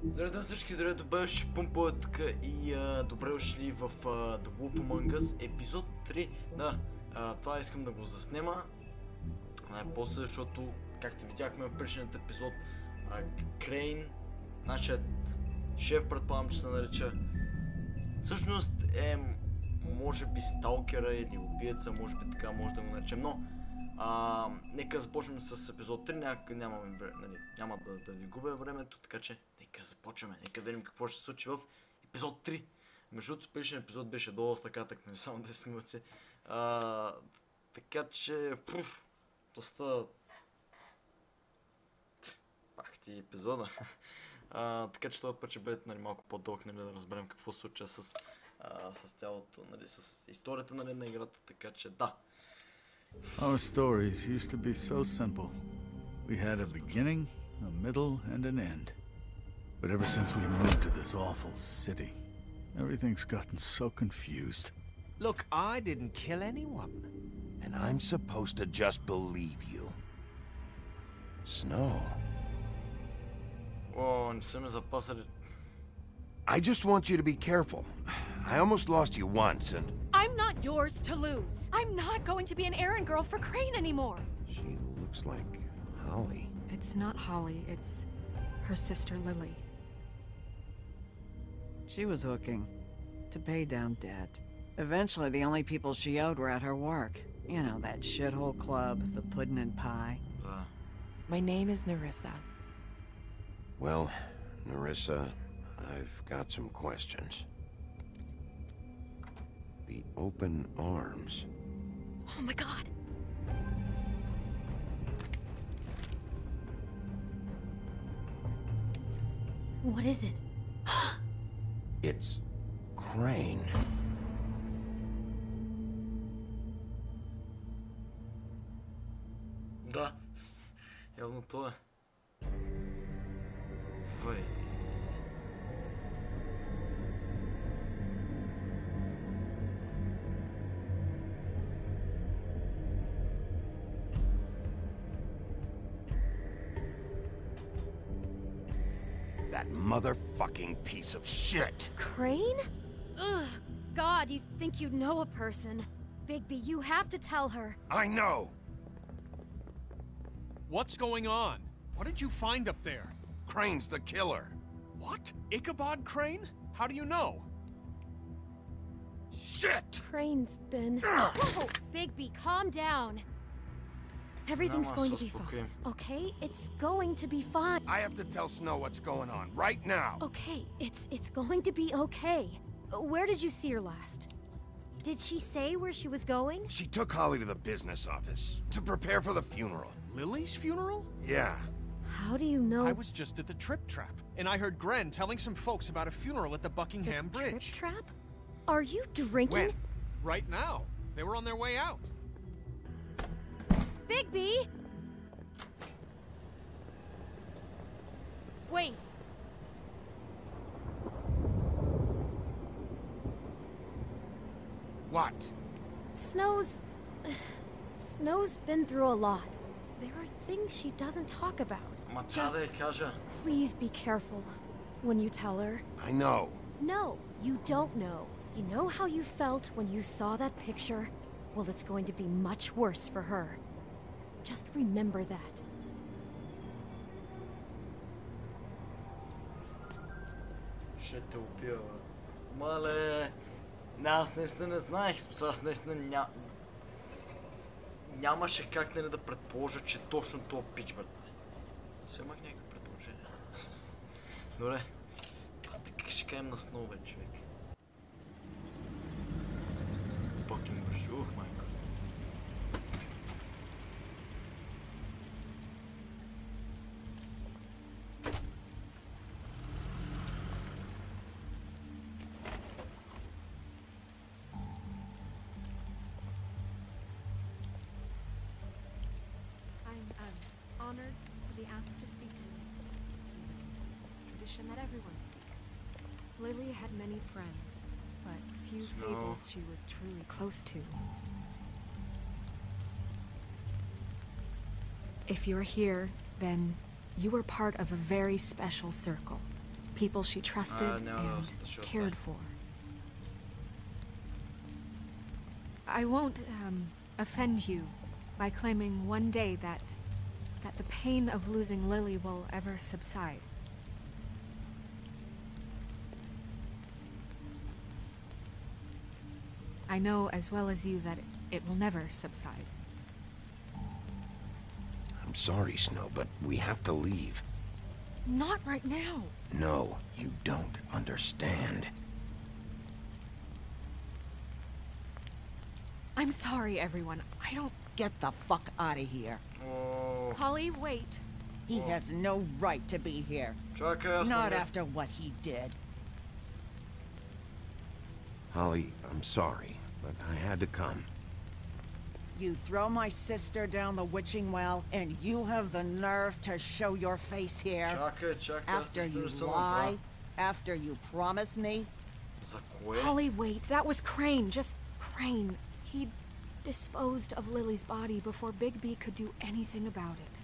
Здравейте на всички, здравейте, беше пУмпала тук и добре дошли в The Wolf Among Us, епизод 3. Да, това искам да го заснема най-после, защото, както видяхме в предишният епизод, Крейн, нашият шеф, предполагам, че се нарича, всъщност е, може би, сталкера или убиеца, може би така може да го наречем, но нека започнем с епизод 3, няма да ви губя времето, така че нека започваме, нека видим какво ще се случи в епизод 3. Между другото, предишният епизод беше доста кратък, нали, само 10 минути, така че, доста пак ти епизода, така че този път ще бъде, нали, малко по-дълъг, нали, да разберем какво се случва с цялото, нали, с историята, нали, на играта, така че да. Our stories used to be so simple. We had a beginning, a middle, and an end. But ever since we moved to this awful city, everything's gotten so confused. Look, I didn't kill anyone. And I'm supposed to just believe you. Snow. О, не са ме запасали. I just want you to be careful. I almost lost you once, and... I'm not yours to lose. I'm not going to be an errand girl for Crane anymore. She looks like Holly. It's not Holly, it's her sister Lily. She was hooking to pay down debt. Eventually, the only people she owed were at her work. You know, that shithole club, the pudding and pie. My name is Nerissa. Well, Nerissa, I've got some questions. The open arms. Oh my god! What is it? It's Crane. Да, явно то е. Вай. That motherfucking piece of shit! Crane? Ugh, God, you think you know a person. Bigby, you have to tell her. I know! What's going on? What did you find up there? Crane's the killer. What? Ichabod Crane? How do you know? Shit! Crane's been... Whoa! Bigby, calm down. Everything's going to be fine. Okay? It's going to be fine. I have to tell Snow what's going on, right now! Okay, it's going to be okay. Where did you see her last? Did she say where she was going? She took Holly to the business office to prepare for the funeral. Lily's funeral? Yeah. How do you know? I was just at the Trip Trap, and I heard Gren telling some folks about a funeral at the Buckingham Bridge. Trip Trap? Are you drinking? When? Right now. They were on their way out. Bigby! Wait. What? Snow's been through a lot. There are things she doesn't talk about. Ма трябва да я кажа. Please be careful when you tell her. I know. No, you don't know. You know how you felt when you saw that picture? Well, it's going to be much worse for her. Just remember that. Ще те убия, бе. Мале. Аз наистина не знаех, аз наистина нямаше как, нали, да предположа, че точно това пич, брат. Все имах някакви предположения. Добре. Така ще кажем на Сноу, бе, човек. Fucking бърж, майко. I'm honored to be asked to speak to you. It's tradition that everyone speak. Lily had many friends, but few fables she was truly close to. If you're here, then you were part of a very special circle. People she trusted and cared for. I won't, offend you by claiming one day that the pain of losing Lily will ever subside. I know as well as you that it will never subside. I'm sorry, Snow, but we have to leave. Not right now. No, you don't understand. I'm sorry, everyone. I don't... Get the fuck out of here. Oh, Holly, wait. He has no right to be here. чакай, аз Not нали- after what he did. Holly, I'm sorry, but I had to come. You throw my sister down the witching well, and you have the nerve to show your face here? Чакай, чакай, аз After нищо you не съм lie? направил. After you promise me? За кое? Holly, wait. That was Crane. Just Crane. He disposed of Lily's body before Bigby could do anything about it.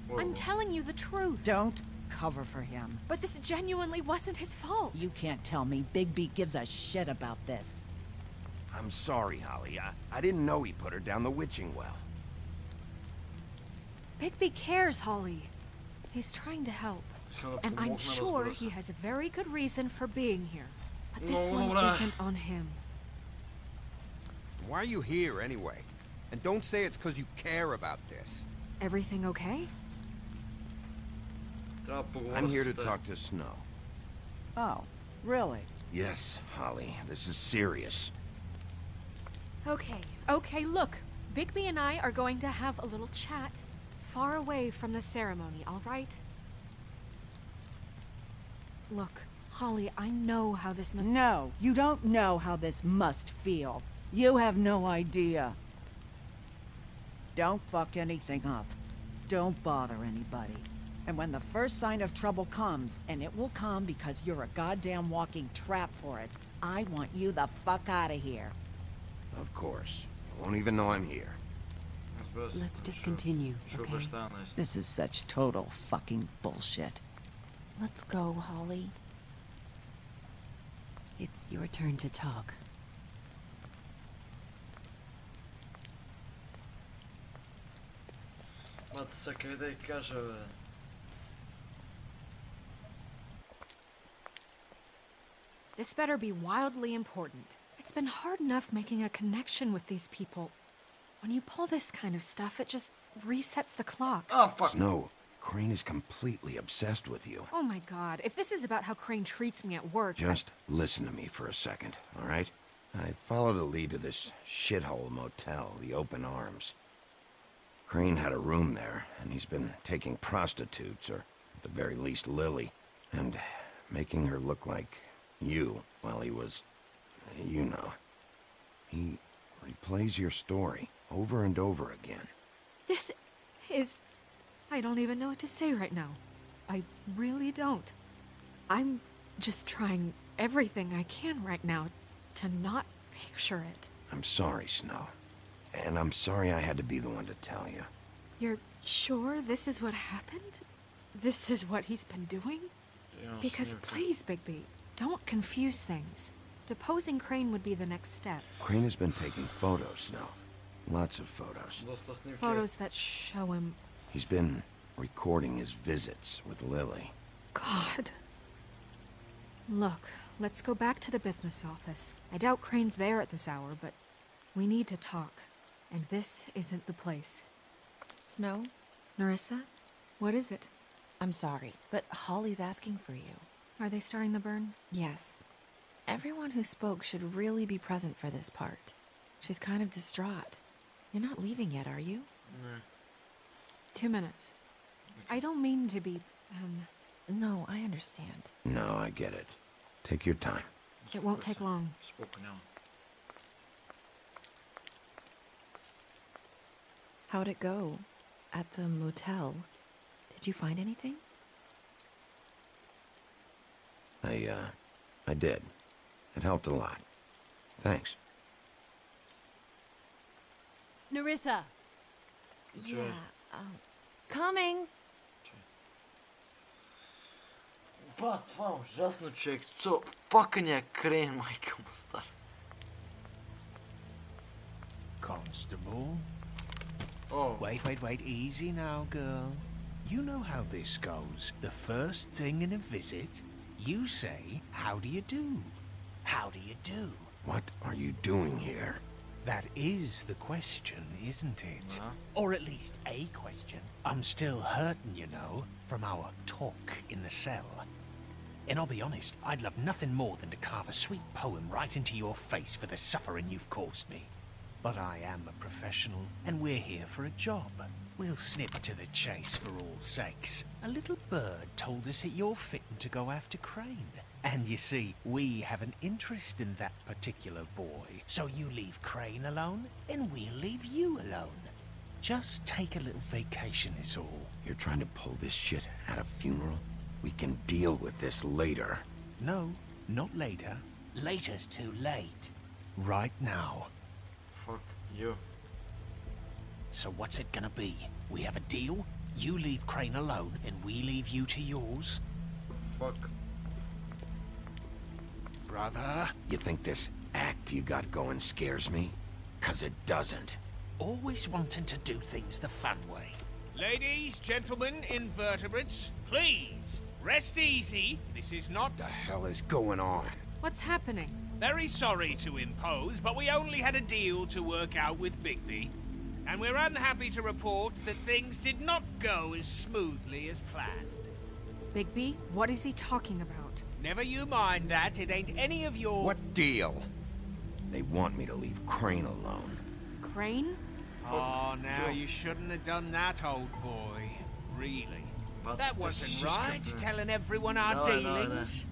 Whoa. I'm telling you the truth. Don't cover for him. But this genuinely wasn't his fault. You can't tell me Bigby gives a shit about this. I'm sorry, Holly. I didn't know he put her down the witching well. Bigby cares, Holly. He's trying to help. Искам да And I'm помогна, sure разбира се. he has a very good reason for being here. But this No, one Laura. isn't on him. Why are you here anyway? And don't say it's because you care about this. Everything okay? Трябва да поговоря I'm here с to теб. talk to Snow. Oh, really? Yes, Holly, this is serious. Okay, look. Bigby and I are going to have a little chat far away from the ceremony, all right? Look, Holly, I know how this must... No, you don't know how this must feel. You have no idea. Don't fuck anything up. Don't bother anybody. And when the first sign of trouble comes, and it will come because you're a goddamn walking trap for it, I want you the fuck out of here. Of course. You won't even know I'm here. Разбира се. Let's just Ще- continue, Ще okay? обещая наистина. This is such total fucking bullshit. Let's go, Holly. It's your turn to talk. Мата са къде да й кажа, бе. This better be wildly important. It's been hard enough making a connection with these people. When you pull this kind of stuff, it just resets the clock. А, fuck. Snow, Crane is completely obsessed with you. Oh my god, if this is about how Crane treats me at work... Just listen to me for a second, all right? I followed a lead to this shithole motel, the Open Arms. Crane had a room there, and he's been taking prostitutes, or at the very least Lily, and making her look like you while he was, you know. He replays your story over and over again. This is... I don't even know what to say right now. I really don't. I'm just trying everything I can right now to not picture it. I'm sorry, Snow. And I'm sorry I had to be the one to tell you. You're sure this is what happened? This is what he's been doing? Имам Because снимка. please, Bigby, don't confuse things. Deposing Crane would be the next step. Crane has been taking photos, Snow. Lots of photos. Доста снимки. Photos that show him... He's been recording his visits with Lily. God. Look, let's go back to the business office. I doubt Crane's there at this hour, but we need to talk. And this isn't the place. Snow, Narissa? What is it? I'm sorry, but Holly's asking for you. Are they starting the burn? Yes. Everyone who spoke should really be present for this part. She's kind of distraught. You're not leaving yet, are you? Не. 2 minutes. I don't mean to be, No, I understand. No, I get it. Take your time. It won't take long. Споко няма. How'd it go? At the motel? Did you find anything? I did. It helped a lot. Thanks. Narissa! Sure. Yeah, coming! Ба, това е ужасно, човек. Смисъл, факания Крейн, майка му стар. Constable. О, Wait. Easy now, girl. You know how this goes. The first thing in a visit, you say, how do you do? How do you do? What are you doing here? That is the question, isn't it? Or at least a question. I'm still hurting, you know, from our talk in the cell. And I'll be honest, I'd love nothing more than to carve a sweet poem right into your face for the suffering you've caused me. But I am a professional, and we're here for a job. We'll snip to the chase for all sakes. A little bird told us that you're fitting to go after Crane. And you see, we have an interest in that particular boy. So you leave Crane alone, and we'll leave you alone. Just take a little vacation is all. You're trying to pull this shit at a funeral? We can deal with this later. No, not later. Later's too late. Right now. fuck you. So what's it gonna be? We have a deal? You leave Crane alone, and we leave you to yours? Fuck. Brother? You think this act you got going scares me? 'Cause it doesn't. Always wanting to do things the fun way. Ladies, gentlemen, invertebrates, please, rest easy. This is not... What the hell is going on? What's happening? Very sorry to impose, but we only had a deal to work out with Bigby. And we're unhappy to report that things did not go as smoothly as planned. Bigby, what is he talking about? Never you mind that, it ain't any of your... What deal? They want me to leave Crane alone. Crane? Oh, now you shouldn't have done that, old boy. Really. But That this wasn't is right, just- telling everyone our No, dealings.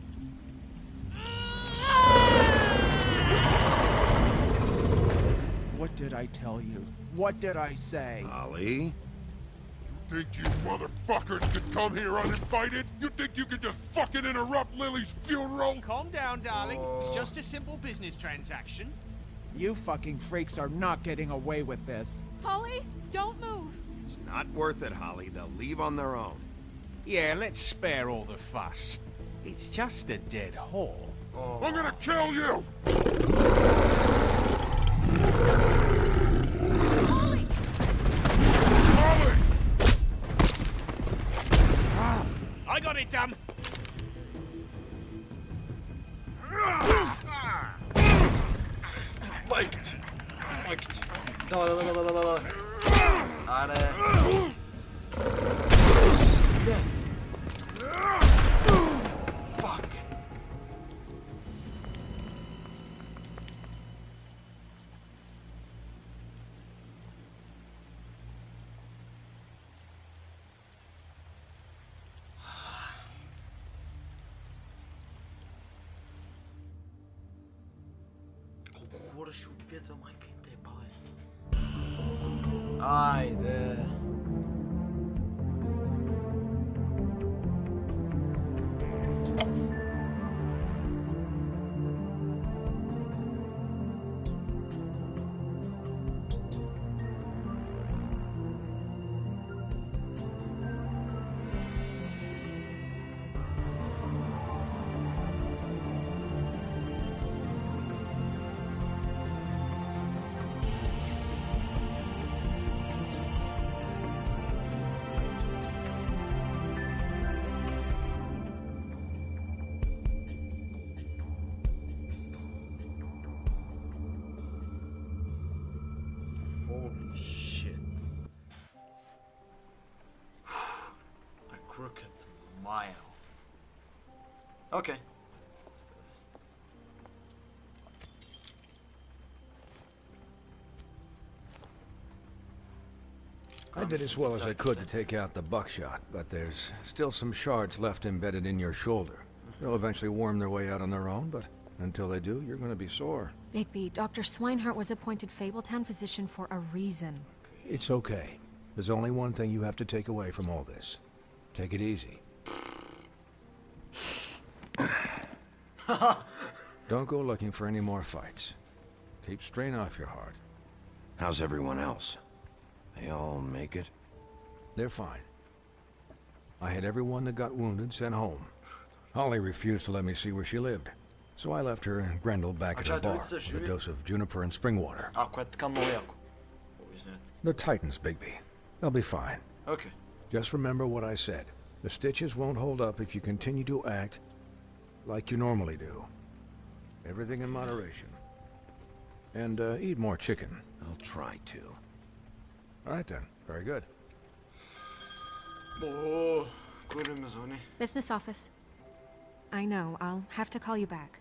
What did I tell you? What did I say? Ollie? Think you motherfuckers could come here uninvited? You think you could just fucking interrupt Lily's funeral? Calm down, darling. It's just a simple business transaction. You fucking freaks are not getting away with this. Holly, don't move. It's not worth it, Holly. They'll leave on their own. Yeah, let's spare all the fuss. It's just a dead hole. I'm gonna kill you! Holly! Holly! I got it, damn. Майките! Майките! Давай! Аре! Не! Fuck! Колко хора ще убият, бе, майка им те е бабе. Айде. Holy shit. A crooked mile. Okay. Let's do this. I did as well as I could to take out the buckshot, but there's still some shards left embedded in your shoulder. They'll eventually worm their way out on their own, but until they do, you're going to be sore. Bigby, Dr. Swinehart was appointed Fabletown physician for a reason. It's okay. There's only one thing you have to take away from all this. Take it easy. Don't go looking for any more fights. Keep strain off your heart. How's everyone else? They all make it? They're fine. I had everyone that got wounded sent home. Holly refused to let me see where she lived. So I left her and Grendel back at her bar with a dose of juniper and spring water. Ако е така много яко. The Titans, Bigby. They'll be fine. Okay. Just remember what I said. The stitches won't hold up if you continue to act like you normally do. Everything in moderation. And eat more chicken. I'll try to. All right then. Very good. Oh, кой ли ме звъни? Business office. I know, I'll have to call you back.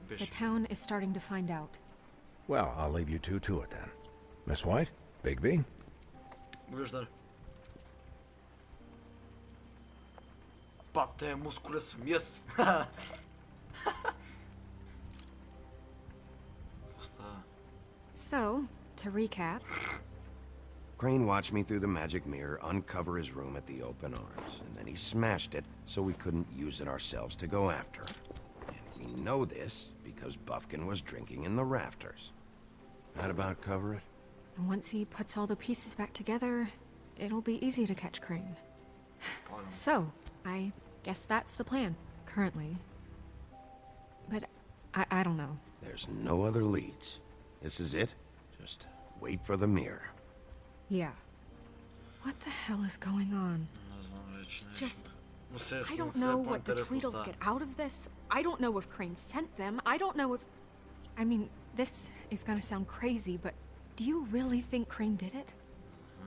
The town is starting to find out. Well, I'll leave you two to it then. Miss White? Bigby? Виждали. Пате, мускуля съм, yes! So, to recap... Crane watched me through the magic mirror uncover his room at the open arms, and then he smashed it so we couldn't use it ourselves to go after him. And we know this because Buffkin was drinking in the rafters. That about cover it? And once he puts all the pieces back together, it'll be easy to catch Crane. So, I guess that's the plan, currently. But I don't know. There's no other leads. This is it. Just wait for the mirror. Yeah. What the hell is going on? Just... I don't know what the Tweedles get out of this. I don't know if Crane sent them. I don't know if... I mean, this is gonna sound crazy, but do you really think Crane did it?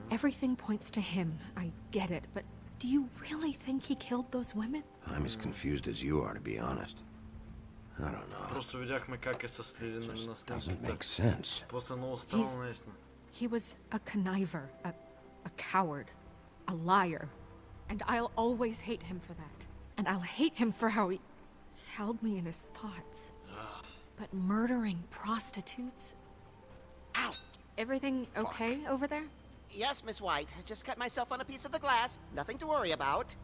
Everything points to him. I get it, but do you really think he killed those women? I'm as confused as you are, to be honest. I don't know. Просто видяхме как е със следи на снимките. Doesn't make sense. После много странно наистина. He was a conniver, a coward, a liar. And I'll always hate him for that. And I'll hate him for how he held me in his thoughts. But murdering prostitutes? Ow! Everything okay over there? Yes, Miss White. I just cut myself on a piece of the glass. Nothing to worry about.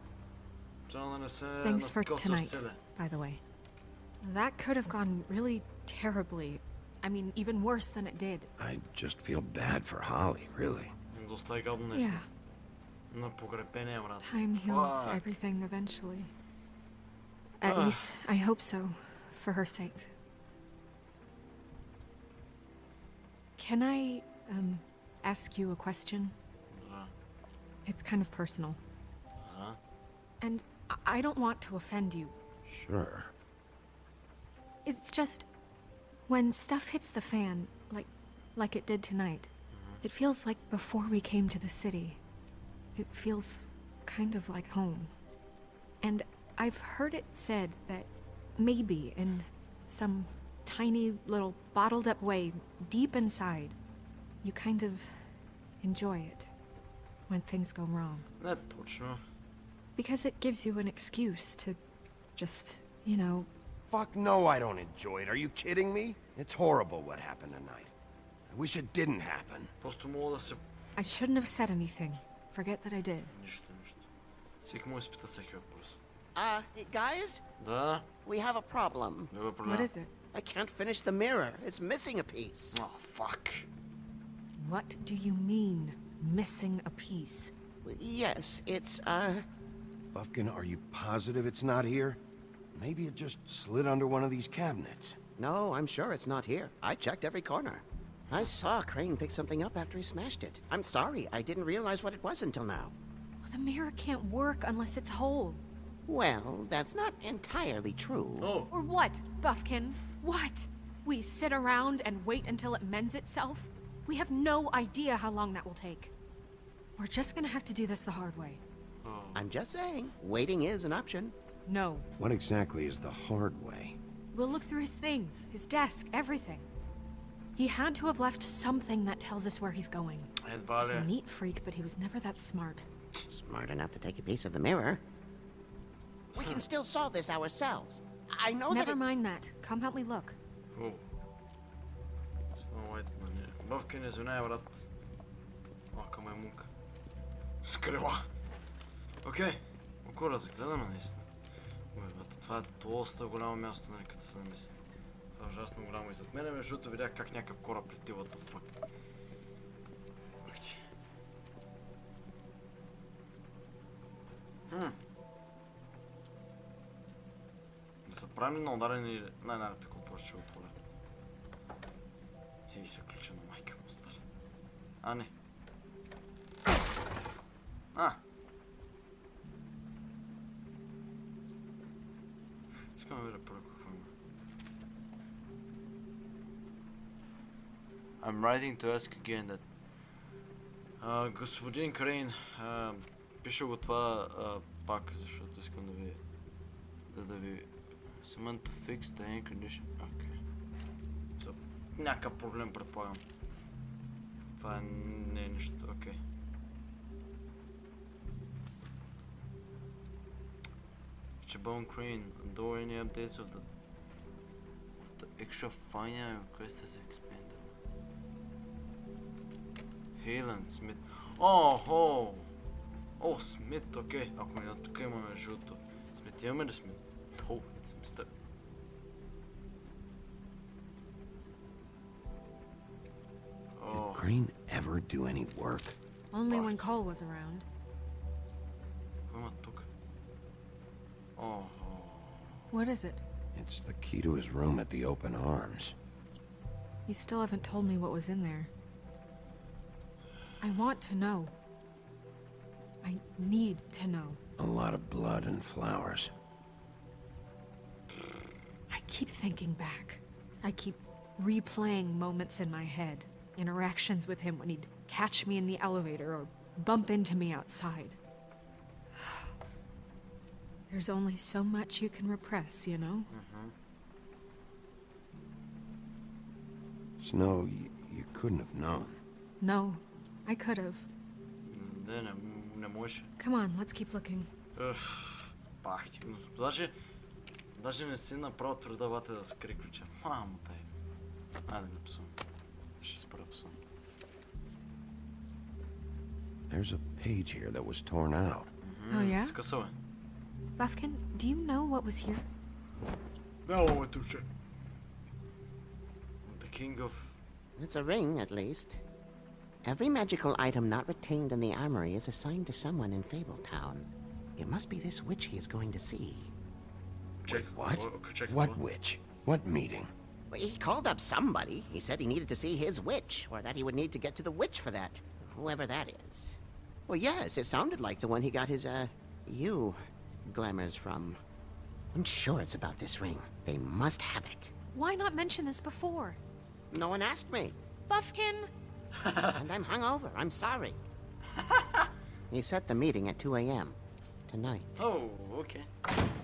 Thanks for tonight, by the way. That could have gone really terribly. I mean, even worse than it did. I just feel bad for Holly, really. Yeah. Time heals everything eventually. At least, I hope so, for her sake. Can I, ask you a question? It's kind of personal. And I don't want to offend you. Sure. It's just... when stuff hits the fan, like it did tonight, it feels like before we came to the city. It feels kind of like home. And I've heard it said that maybe in some tiny little bottled up way deep inside, you kind of enjoy it when things go wrong. Не точно. Because it gives you an excuse to just, you know... Fuck no, I don't enjoy it. Are you kidding me? It's horrible what happened tonight. I wish it didn't happen. Просто мога да се... I shouldn't have said anything. Forget that I did. Нищо. Всеки може да спита всеки въпрос. Guys? Да? We have a problem. What is it? I can't finish the mirror. It's missing a piece. Oh, fuck. What do you mean, missing a piece? Yes, it's, Buffkin, are you positive it's not here? Maybe it just slid under one of these cabinets. No, I'm sure it's not here. I checked every corner. I saw Crane pick something up after he smashed it. I'm sorry, I didn't realize what it was until now. Well, the mirror can't work unless it's whole. Well, that's not entirely true. Oh. Or what, Buffkin? What? We sit around and wait until it mends itself? We have no idea how long that will take. We're just gonna have to do this the hard way. Oh. I'm just saying, waiting is an option. No. What exactly is the hard way? We'll look through his things, his desk, everything. He had to have left something that tells us where he's going. He's a neat freak, but he was never that smart. Smart enough to take a piece of the mirror. We can still solve this ourselves. I know that. Never mind that. Come help me look. Oh. Buffkin, извиняй, брат. Малка маймунка. Скрила. Окей. Малко разгледаме наистина. Това е доста голямо място, нали, като се замислите. Това е ужасно голямо и зад мене, защото видях как някакъв кораб лети, what the fuck. Да се правим на ударен или... Не, такова просто ще отворя. И се ключа на майка му стара. А, не. Искам да видя първо какво има. I'm writing to ask again that... господин Крейн, пиша го това пак, защото искам да ви... Someone to fix the air condition. Окей. Някакъв проблем, предполагам. Това не е нищо, окей. Bone Crane, though any updates of the extra fine request is expanded. Helen Smith. О, Смит, окей. Ако не тук имаме жълто. Смит, имаме ли Смит? Смистър. Did Crane ever do any work? Only when Cole was around. What is it? It's the key to his room at the open arms. You still haven't told me what was in there. I want to know. I need to know. A lot of blood and flowers. I keep thinking back. I keep replaying moments in my head. Interactions with him when he'd catch me in the elevator or bump into me outside. There's only so much you can repress, you know? Snow, you couldn't have known. No, I could have. Не може. Come on, let's keep looking. Бахте, даже не си направил трудовата да скри ключа. Мамо тай. Айде не псувам. Ще спра псувам. There's a page here that was torn out. Oh yeah? Скъсал е. Buffkin, do you know what was here? No, the king of... It's a ring, at least. Every magical item not retained in the armory is assigned to someone in Fabletown. It must be this witch he is going to see. Wait, what? What witch? What meeting? Well, he called up somebody. He said he needed to see his witch, or that he would need to get to the witch for that. Whoever that is. Well, yes, it sounded like the one he got his, glamours from. I'm sure it's about this ring. They must have it. Why not mention this before? No one asked me. Buffkin! And I'm hungover. I'm sorry. He set the meeting at 2 a.m. tonight. Oh, okay.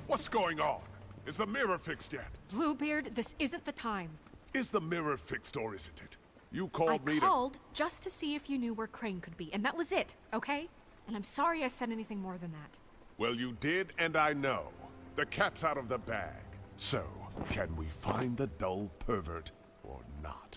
What's going on? Is the mirror fixed yet? Bluebeard, this isn't the time. Is the mirror fixed or isn't it? You called me I called just to see if you knew where Crane could be, and that was it, okay? And I'm sorry I said anything more than that. Well, you did, and I know. The cat's out of the bag. So, can we find the dull pervert or not?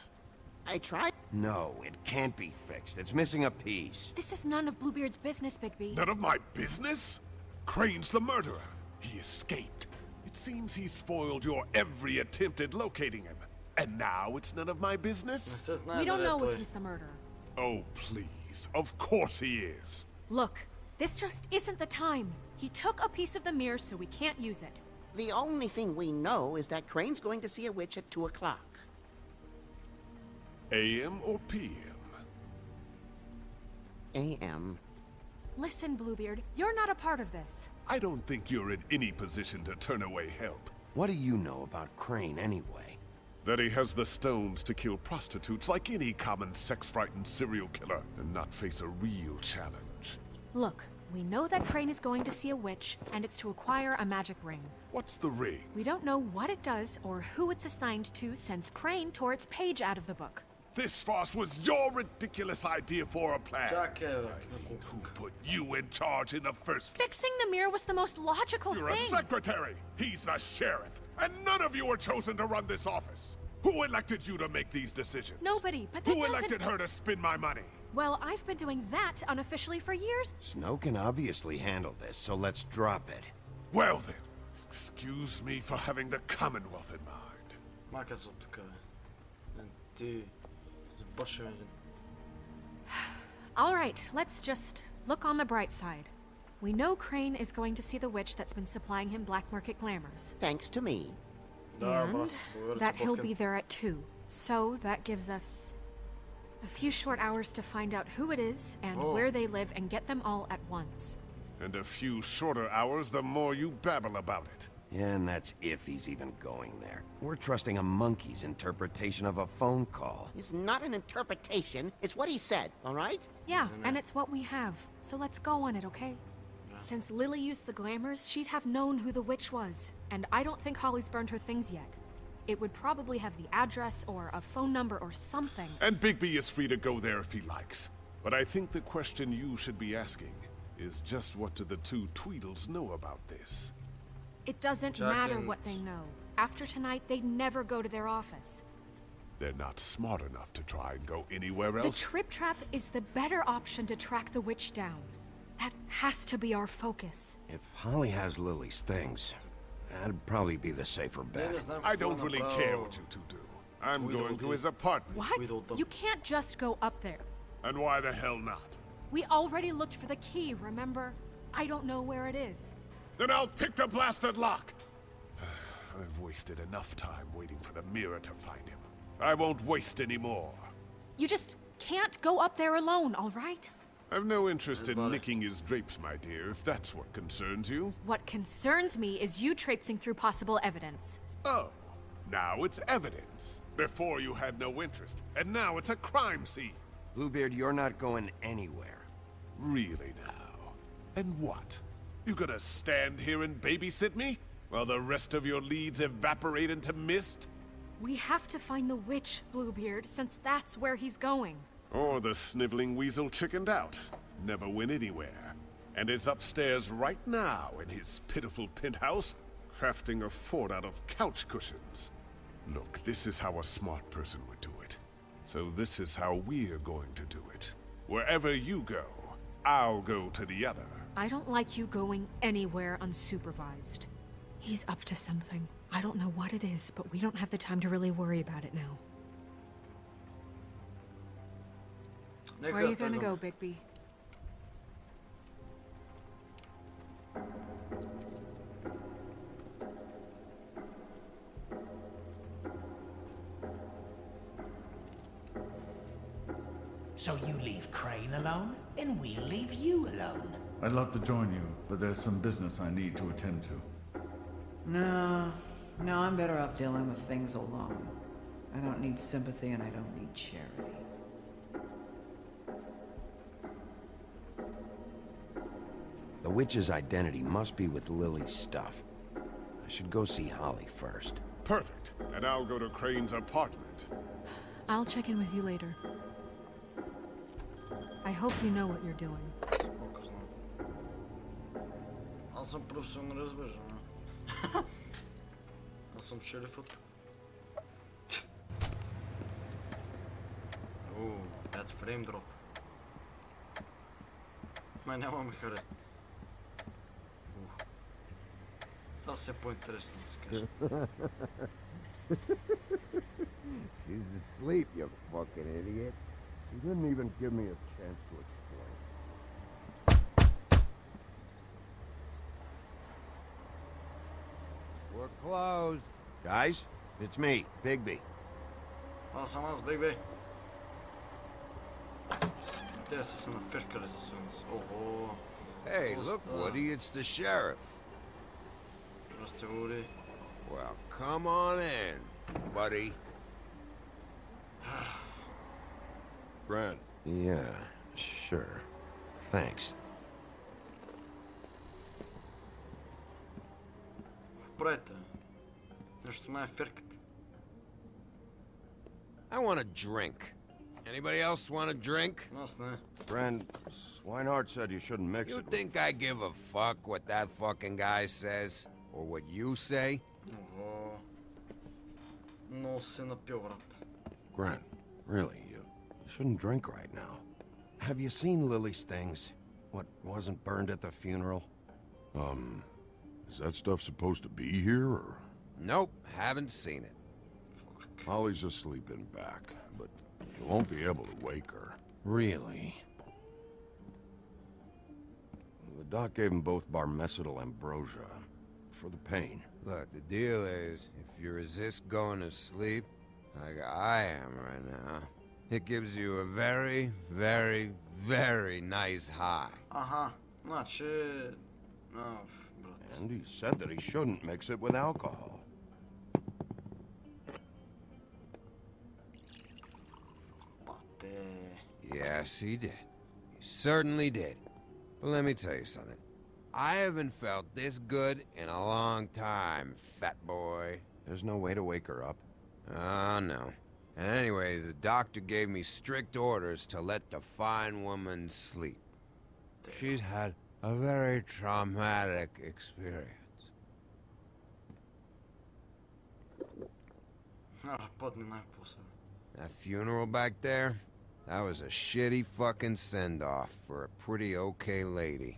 I tried. No, it can't be fixed. It's missing a piece. This is none of Bluebeard's business, Bigby. None of my business? Crane's the murderer. He escaped. It seems he spoiled your every attempt at locating him. And now it's none of my business? We don't know if he's the murderer. Oh, please. Of course he is. Look, this just isn't the time. He took a piece of the mirror, so we can't use it. The only thing we know is that Crane's going to see a witch at 2 o'clock. AM or PM? AM. Listen, Bluebeard, you're not a part of this. I don't think you're in any position to turn away help. What do you know about Crane anyway? That he has the stones to kill prostitutes like any common sex-frightened serial killer and not face a real challenge. Look, we know that Crane is going to see a witch, and it's to acquire a magic ring. What's the ring? We don't know what it does or who it's assigned to since Crane tore its page out of the book. This farce was your ridiculous idea for a plan. Who put you in charge in the first place? Fixing the mirror was the most logical You're thing. a secretary. He's the sheriff. And none of you were chosen to run this office. Who elected you to make these decisions? Nobody, but that Who elected her to spend my money? Well, I've been doing that unofficially for years. Snow can obviously handle this, so let's drop it. Well then, excuse me for having the Commonwealth in mind. All right, let's just look on the bright side. We know Crane is going to see the witch that's been supplying him black market glamours. Thanks to me. And that he'll be there at 2. So that gives us a few short hours to find out who it is and where they live and get them all at once. And a few shorter hours the more you babble about it. Yeah, and that's if he's even going there. We're trusting a monkey's interpretation of a phone call. It's not an interpretation, it's what he said, all right? Yeah, and it's what we have. So let's go on it, okay? Since Lily used the glamours, she'd have known who the witch was. And I don't think Holly's burned her things yet. It would probably have the address or a phone number or something. And Bigby is free to go there if he likes. But I think the question you should be asking is just what do the two Tweedles know about this? It doesn't matter what they know. After tonight, they'd never go to their office. They're not smart enough to try and go anywhere else. The Trip Trap is the better option to track the witch down. That has to be our focus. If Holly has Lily's things, that'd probably be the safer bet. I don't really care what you two do. I'm going to his apartment. What? You can't just go up there. And why the hell not? We already looked for the key, remember? I don't know where it is. Then I'll pick the blasted lock! I've wasted enough time waiting for the mirror to find him. I won't waste any more. You just can't go up there alone, all right? I've no interest in nicking his drapes, my dear, if that's what concerns you. What concerns me is you traipsing through possible evidence. Oh, now it's evidence. Before you had no interest, and now it's a crime scene. Bluebeard, you're not going anywhere. Really now? And what? You gonna stand here and babysit me? While the rest of your leads evaporate into mist? We have to find the witch, Bluebeard, since that's where he's going. Or the sniveling weasel chickened out. Never went anywhere. And is upstairs right now in his pitiful penthouse, crafting a fort out of couch cushions. Look, this is how a smart person would do it. So this is how we're going to do it. Wherever you go, I'll go to the other. I don't like you going anywhere unsupervised. He's up to something. I don't know what it is, but we don't have the time to really worry about it now. Where are you gonna go, Bigby? So you leave Crane alone, and we'll leave you alone. I'd love to join you, but there's some business I need to attend to. No, I'm better off dealing with things alone. I don't need sympathy and I don't need charity. The witch's identity must be with Lily's stuff. I should go see Holly first. Perfect. And I'll go to Crane's apartment. I'll check in with you later. I hope you know what you're doing. Аз съм професионалист, бе, жена. Аз съм шерифът. О, ето фрейм дроп. Май няма ме харе. Сега все по-интересно да се каже. She's asleep, you fucking idiot. You didn't even give me a chance to explain. We're closed. Guys, it's me, Bigby. Аз съм аз, Бигби. Те са се нафиркали за сигурност. Ого. Hey, look, Woody, it's the sheriff. Здрасти, Woody. Well, come on in, buddy. Brent. Yeah, sure. Thanks. Правете. Нещо ме е фирката. I want a drink. Anybody else want a drink? Аз не. Friend, Swinehart said you shouldn't mix it. You think I give a fuck what that fucking guy says? Or what you say? Ого. Много се напил, брат. Grant, really, you shouldn't drink right now. Have you seen Lily's things? What wasn't burned at the funeral? Is that stuff supposed to be here, or? Nope, haven't seen it. Holly's asleep in back, but you won't be able to wake her. Really? The doc gave them both barmecidal ambrosia for the pain. Look, the deal is, if you resist going to sleep, like I am right now, it gives you a very, very, very nice high. Значи... брат. And he said that he shouldn't mix it with alcohol. Yes, he did. He certainly did. But let me tell you something. I haven't felt this good in a long time, fat boy. There's no way to wake her up? Oh, no. And anyways, the doctor gave me strict orders to let the fine woman sleep. She's had a very traumatic experience. That funeral back there, that was a shitty fucking send-off for a pretty okay lady.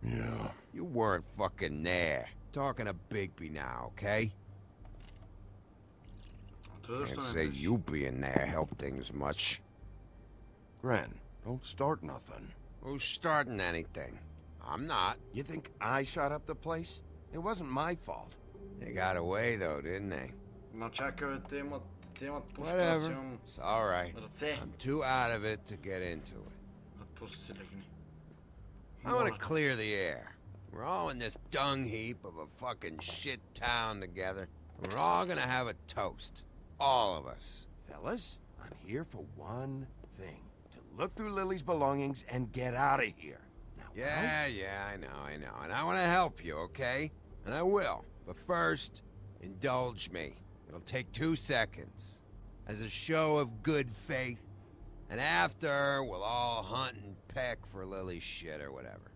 Yeah. You weren't fucking there. Talking to Bigby now, okay? Can't say you being there helped things much. Gren, don't start nothing. Who's starting anything? I'm not. You think I shot up the place? It wasn't my fault. They got away though, didn't they? Whatever. It's alright. I'm too out of it to get into it. I want to clear the air. We're all in this dung heap of a fucking shit town together. We're all gonna have a toast. All of us. Fellas, I'm here for one thing. To look through Lily's belongings and get out of here. Now, yeah, I know. And I want to help you, okay? And I will. But first, indulge me. It'll take 2 seconds. As a show of good faith. And after, we'll all hunt and peck for Lily's shit or whatever.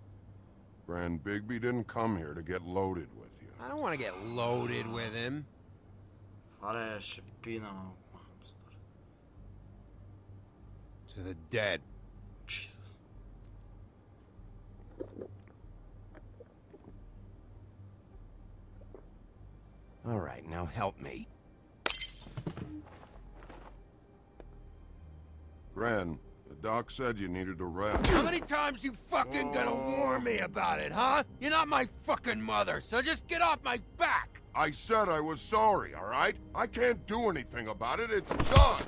Grand Bigby didn't come here to get loaded with you. I don't want to get loaded with him. To the dead. Jesus. All right, now help me. Gran, the doc said you needed a rest. How many times you fucking gonna warn me about it, huh? You're not my fucking mother, so just get off my back! I said I was sorry, all right? I can't do anything about it. It's done.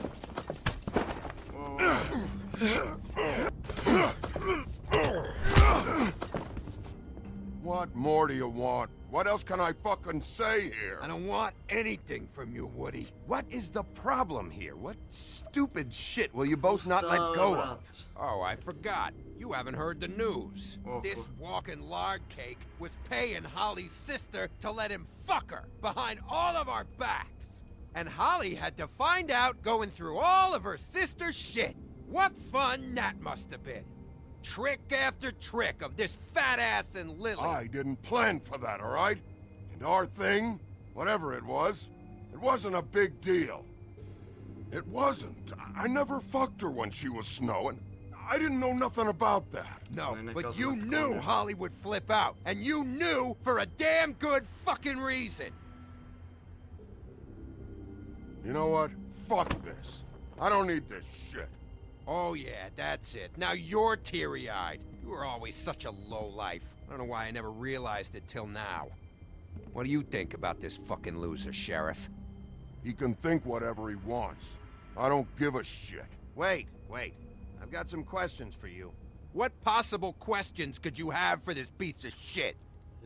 What more do you want? What else can I fucking say here? I don't want anything from you, Woody. What is the problem here? What stupid shit will you both not let go of? Oh, I forgot. You haven't heard the news. This walking lard cake was paying Holly's sister to let him fuck her behind all of our backs. And Holly had to find out going through all of her sister's shit. What fun that must have been. Trick after trick of this fat ass and Lily. I didn't plan for that, all right? And our thing, whatever it wasn't a big deal. It wasn't. I never fucked her when she was snowing. I didn't know nothing about that. No, but you knew Holly would flip out. And you knew for a damn good fucking reason. You know what? Fuck this. I don't need this shit. Oh yeah, that's it. Now you're teary-eyed. You were always such a lowlife. I don't know why I never realized it till now. What do you think about this fucking loser, Sheriff? He can think whatever he wants. I don't give a shit. Wait. I've got some questions for you. What possible questions could you have for this piece of shit?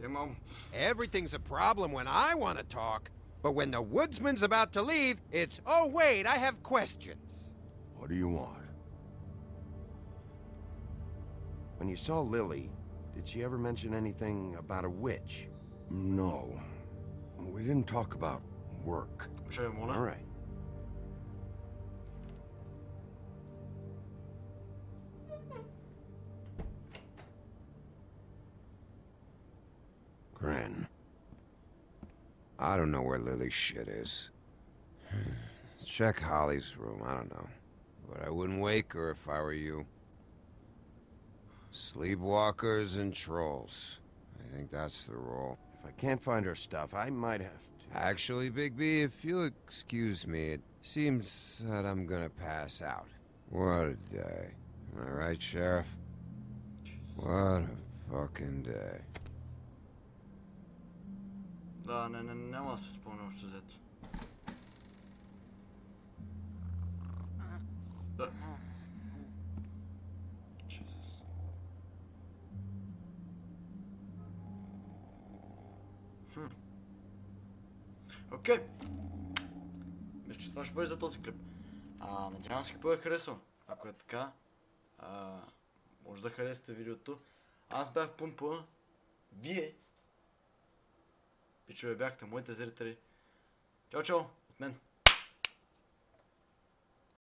Yeah, Mom. Everything's a problem when I want to talk, but when the woodsman's about to leave, it's, oh wait, I have questions. What do you want? When you saw Lily, did she ever mention anything about a witch? No. We didn't talk about work. All right. Gran. I don't know where Lily's shit is. Check Holly's room, I don't know. But I wouldn't wake her if I were you. Sleepwalkers and trolls. I think that's the rule. If I can't find her stuff, I might have to... Actually, Bigby, if you'll excuse me, it seems that I'm gonna pass out. What a day. Am I right, Sheriff? What a fucking day. Да, няма да се спомня още взето. Да. Окей. Мисля, че това ще бъде за този клип. Надявам се, е харесал. Ако е така, може да харесате видеото. Аз бях пУмпала. Вие, пичове, бяхте моите зрители. Чао, чао от мен.